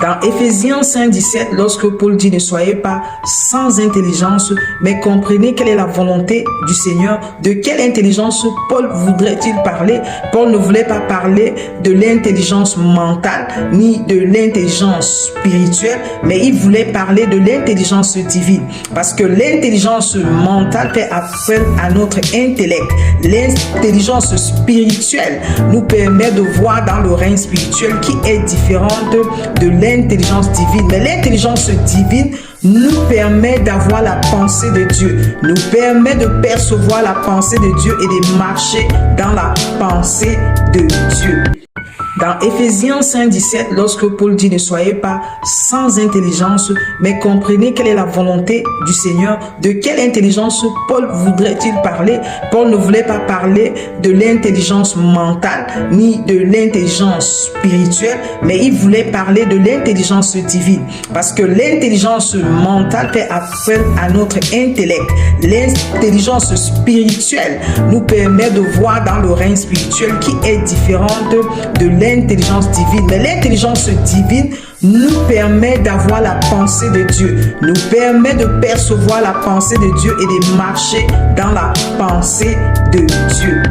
Dans Éphésiens 5:17, lorsque Paul dit « Ne soyez pas sans intelligence, mais comprenez quelle est la volonté du Seigneur ». De quelle intelligence Paul voudrait-il parler? Paul ne voulait pas parler de l'intelligence mentale ni de l'intelligence spirituelle, mais il voulait parler de l'intelligence divine. Parce que l'intelligence mentale fait appel à notre intellect. L'intelligence spirituelle nous permet de voir dans le règne spirituel qui est différente de l'intelligence divine. Mais l'intelligence divine nous permet d'avoir la pensée de Dieu, nous permet de percevoir la pensée de Dieu et de marcher dans la pensée de Dieu. Dans Éphésiens 5:17, lorsque Paul dit « Ne soyez pas sans intelligence, mais comprenez quelle est la volonté du Seigneur ». De quelle intelligence Paul voudrait-il parler? Paul ne voulait pas parler de l'intelligence mentale ni de l'intelligence spirituelle, mais il voulait parler de l'intelligence divine. Parce que l'intelligence mentale fait appel à notre intellect. L'intelligence spirituelle nous permet de voir dans le règne spirituel qui est différente de l'intelligence divine. Mais l'intelligence divine nous permet d'avoir la pensée de Dieu, nous permet de percevoir la pensée de Dieu et de marcher dans la pensée de Dieu.